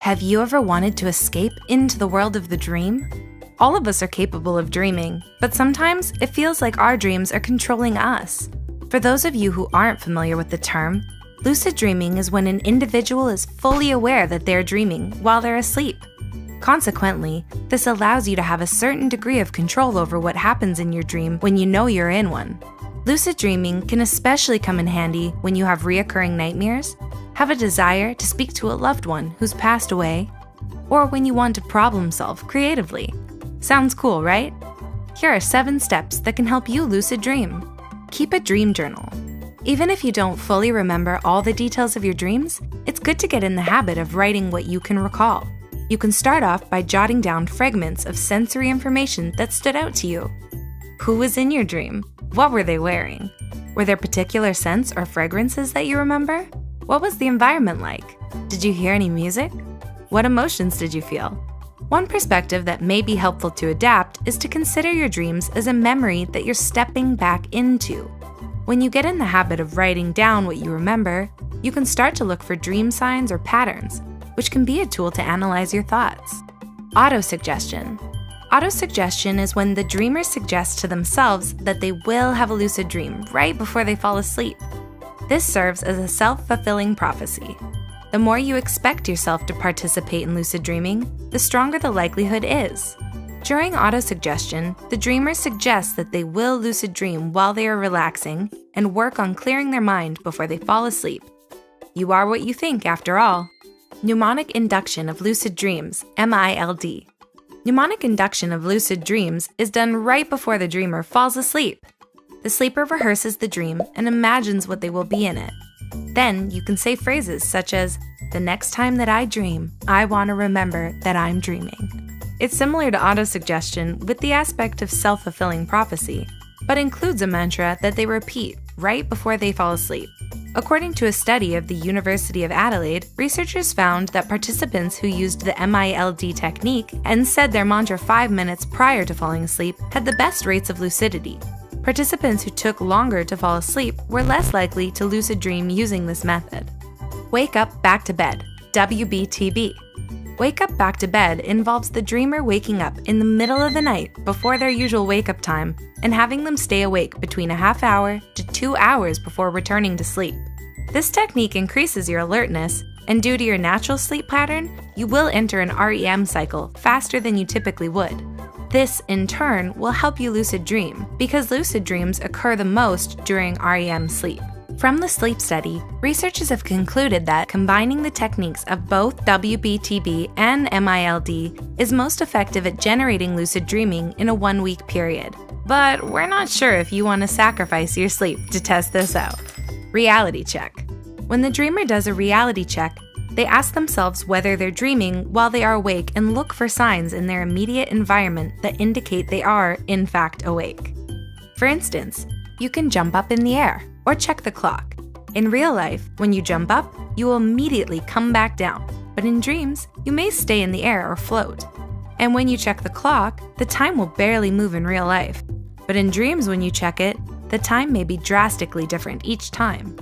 Have you ever wanted to escape into the world of the dream? All of us are capable of dreaming, but sometimes it feels like our dreams are controlling us. For those of you who aren't familiar with the term, lucid dreaming is when an individual is fully aware that they're dreaming while they're asleep. Consequently, this allows you to have a certain degree of control over what happens in your dream when you know you're in one. Lucid dreaming can especially come in handy when you have reoccurring nightmares, have a desire to speak to a loved one who's passed away, or when you want to problem solve creatively. Sounds cool, right? Here are 7 steps that can help you lucid dream. Keep a dream journal. Even if you don't fully remember all the details of your dreams, it's good to get in the habit of writing what you can recall. You can start off by jotting down fragments of sensory information that stood out to you. Who was in your dream? What were they wearing? Were there particular scents or fragrances that you remember? What was the environment like? Did you hear any music? What emotions did you feel? One perspective that may be helpful to adapt is to consider your dreams as a memory that you're stepping back into. When you get in the habit of writing down what you remember, you can start to look for dream signs or patterns, which can be a tool to analyze your thoughts. Autosuggestion. Autosuggestion is when the dreamer suggests to themselves that they will have a lucid dream right before they fall asleep. This serves as a self-fulfilling prophecy. The more you expect yourself to participate in lucid dreaming, the stronger the likelihood is. During autosuggestion, the dreamer suggests that they will lucid dream while they are relaxing and work on clearing their mind before they fall asleep. You are what you think, after all. Mnemonic induction of lucid dreams, MILD. Mnemonic induction of lucid dreams is done right before the dreamer falls asleep. The sleeper rehearses the dream and imagines what they will be in it. Then you can say phrases such as, "The next time that I dream, I want to remember that I'm dreaming." It's similar to autosuggestion with the aspect of self-fulfilling prophecy, but includes a mantra that they repeat right before they fall asleep. According to a study of the University of Adelaide, researchers found that participants who used the MILD technique and said their mantra 5 minutes prior to falling asleep had the best rates of lucidity. Participants who took longer to fall asleep were less likely to lucid dream using this method. Wake up back to bed, WBTB. Wake up back to bed involves the dreamer waking up in the middle of the night before their usual wake-up time and having them stay awake between a half hour to 2 hours before returning to sleep. This technique increases your alertness, and due to your natural sleep pattern, you will enter an REM cycle faster than you typically would. This, in turn, will help you lucid dream, because lucid dreams occur the most during REM sleep. From the sleep study, researchers have concluded that combining the techniques of both WBTB and MILD is most effective at generating lucid dreaming in a 1-week period. But we're not sure if you want to sacrifice your sleep to test this out. Reality check. When the dreamer does a reality check, they ask themselves whether they're dreaming while they are awake and look for signs in their immediate environment that indicate they are, in fact, awake. For instance, you can jump up in the air or check the clock. In real life, when you jump up, you will immediately come back down, but in dreams, you may stay in the air or float. And when you check the clock, the time will barely move in real life. But in dreams, when you check it, the time may be drastically different each time.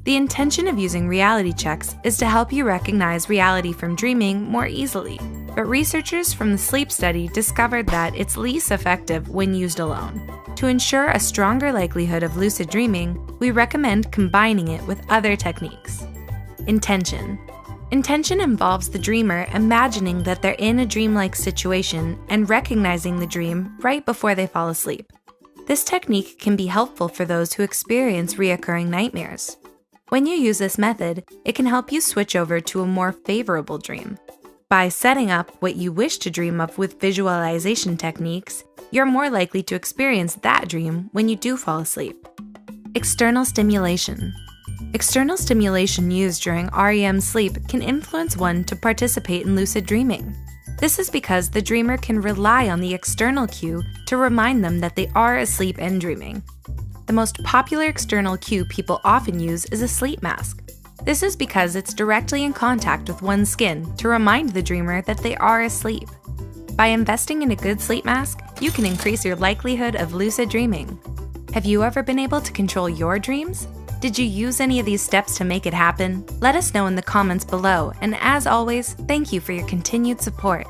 The intention of using reality checks is to help you recognize reality from dreaming more easily, but researchers from the sleep study discovered that it's least effective when used alone. To ensure a stronger likelihood of lucid dreaming, we recommend combining it with other techniques. Intention. Intention involves the dreamer imagining that they're in a dreamlike situation and recognizing the dream right before they fall asleep. This technique can be helpful for those who experience reoccurring nightmares. When you use this method, it can help you switch over to a more favorable dream. By setting up what you wish to dream of with visualization techniques, you're more likely to experience that dream when you do fall asleep. External stimulation. External stimulation used during REM sleep can influence one to participate in lucid dreaming. This is because the dreamer can rely on the external cue to remind them that they are asleep and dreaming. The most popular external cue people often use is a sleep mask. This is because it's directly in contact with one's skin to remind the dreamer that they are asleep. By investing in a good sleep mask, you can increase your likelihood of lucid dreaming. Have you ever been able to control your dreams? Did you use any of these steps to make it happen? Let us know in the comments below, and as always, thank you for your continued support.